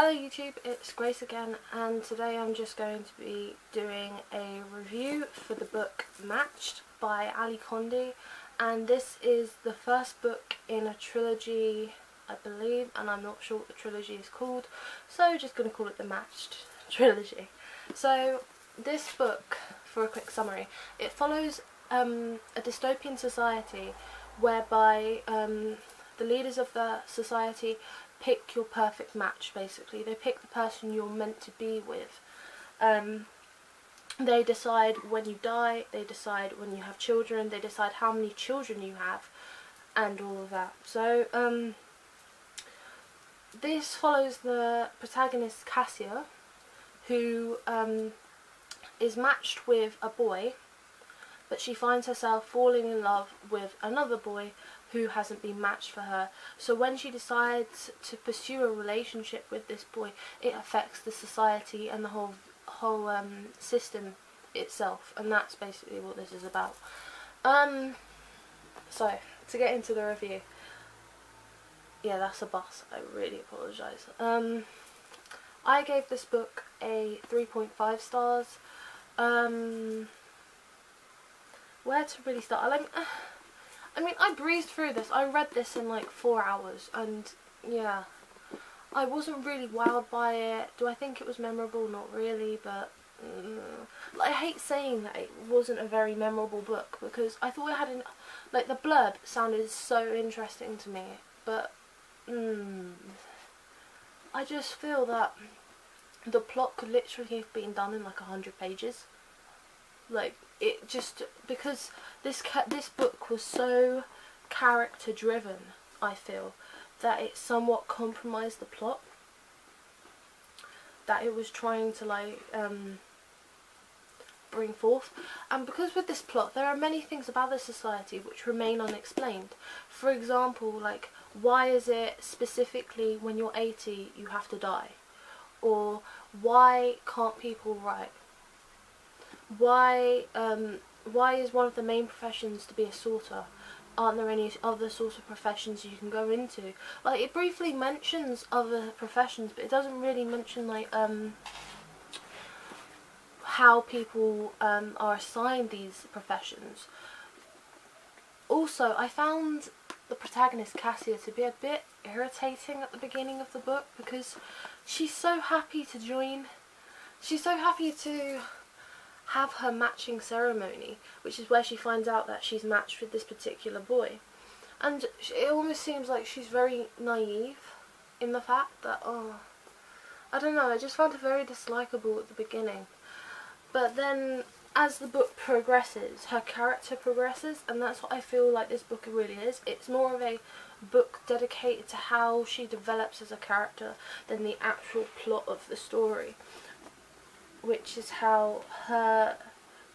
Hello YouTube, it's Grace again, and today I'm just going to be doing a review for the book Matched by Condie, and this is the first book in a trilogy, I believe, and I'm not sure what the trilogy is called, so just going to call it the Matched trilogy. So this book, for a quick summary, it follows a dystopian society whereby the leaders of the society pick your perfect match. Basically, they pick the person you're meant to be with. They decide when you die, they decide when you have children, they decide how many children you have, and all of that. So this follows the protagonist Cassia, who is matched with a boy, but she finds herself falling in love with another boy who hasn't been matched for her. So when she decides to pursue a relationship with this boy, it affects the society and the whole system itself, and that's basically what this is about. So to get into the review, yeah, that's a bus, I really apologise. I gave this book a 3.5 stars. Where to really start? I mean, I breezed through this. I read this in like 4 hours, and yeah, I wasn't really wowed by it. Do I think it was memorable? Not really, but I hate saying that it wasn't a very memorable book, because I thought it had like, the blurb sounded so interesting to me, but I just feel that the plot could literally have been done in like 100 pages. Like, it just, because this book was so character driven, I feel, that it somewhat compromised the plot that it was trying to like bring forth. And because with this plot there are many things about the society which remain unexplained. For example, like, why is it specifically when you're 80 you have to die? Or why can't people write? Why is one of the main professions to be a sorter? Aren't there any other sort of professions you can go into? Like, it briefly mentions other professions, but it doesn't really mention like how people are assigned these professions. Also, I found the protagonist Cassia to be a bit irritating at the beginning of the book, because she's so happy to join. She's so happy to have her matching ceremony, which is where she finds out that she's matched with this particular boy, and it almost seems like she's very naive in the fact that, I don't know, I just found her very dislikable at the beginning. But then as the book progresses, her character progresses, and that's what I feel like this book really is. It's more of a book dedicated to how she develops as a character than the actual plot of the story, which is how her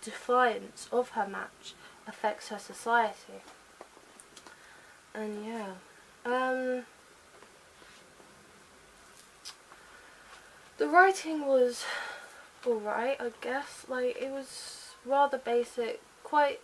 defiance of her match affects her society. And yeah, the writing was alright, I guess. Like, it was rather basic, you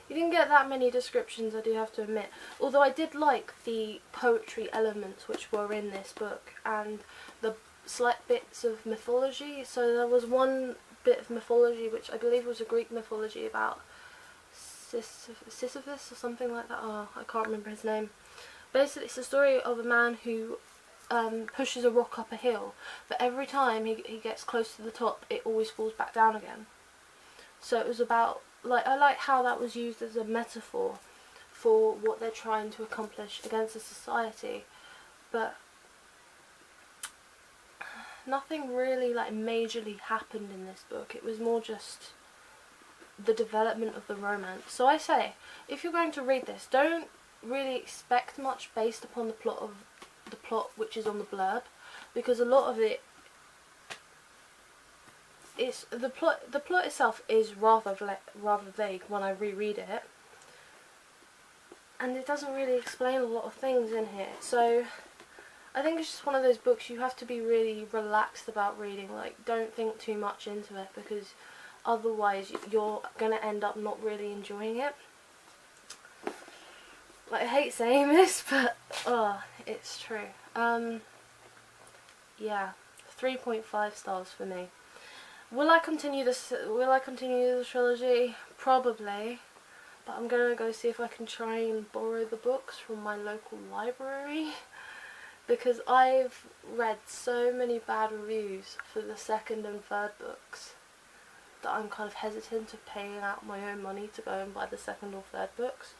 didn't get that many descriptions, I do have to admit, although I did like the poetry elements which were in this book, and the slight bits of mythology. So there was one bit of mythology which I believe was a Greek mythology about Sisyphus or something like that. I can't remember his name. Basically, it's the story of a man who pushes a rock up a hill, but every time he gets close to the top, it always falls back down again. So it was about, like, I like how that was used as a metaphor for what they're trying to accomplish against the society, but nothing really like majorly happened in this book. It was more just the development of the romance. So I say, if you're going to read this, don't really expect much based upon the plot which is on the blurb, because a lot of it is the plot itself is rather vague when I reread it, and it doesn't really explain a lot of things in here. So I think it's just one of those books you have to be really relaxed about reading. Like, don't think too much into it, because otherwise you're going to end up not really enjoying it. Like, I hate saying this, but it's true. yeah, 3.5 stars for me. Will I continue this? Will I continue the trilogy? Probably, but I'm gonna go see if I can try and borrow the books from my local library, because I've read so many bad reviews for the second and third books that I'm kind of hesitant of paying out my own money to go and buy the second or third books.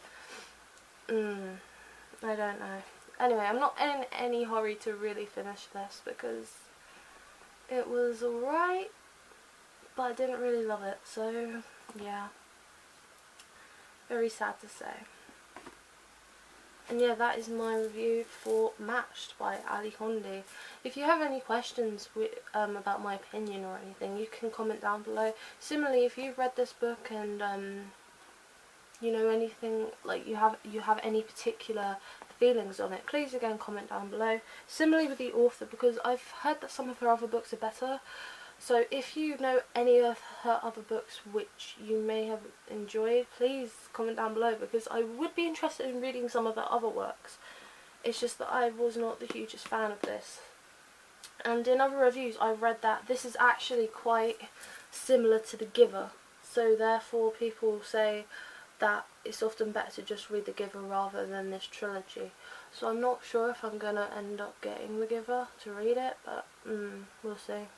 I don't know. Anyway, I'm not in any hurry to really finish this because it was alright, but I didn't really love it, so yeah. Very sad to say. And yeah, that is my review for Matched by Ali Condie. If you have any questions about my opinion or anything, you can comment down below. Similarly, if you've read this book and you know anything, like you have any particular feelings on it, please again comment down below. Similarly with the author, because I've heard that some of her other books are better. So if you know any of her other books which you may have enjoyed, please comment down below, because I would be interested in reading some of her other works. It's just that I was not the hugest fan of this. And in other reviews I've read that this is actually quite similar to The Giver, so therefore people say that it's often better to just read The Giver rather than this trilogy. So I'm not sure if I'm going to end up getting The Giver to read it, but we'll see.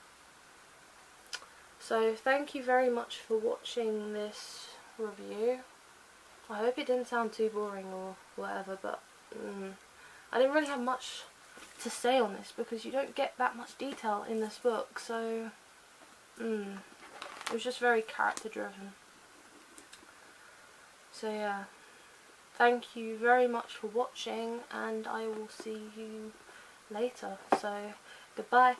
So thank you very much for watching this review. I hope it didn't sound too boring or whatever, but I didn't really have much to say on this because you don't get that much detail in this book, so it was just very character driven. So yeah, thank you very much for watching, and I will see you later. So goodbye.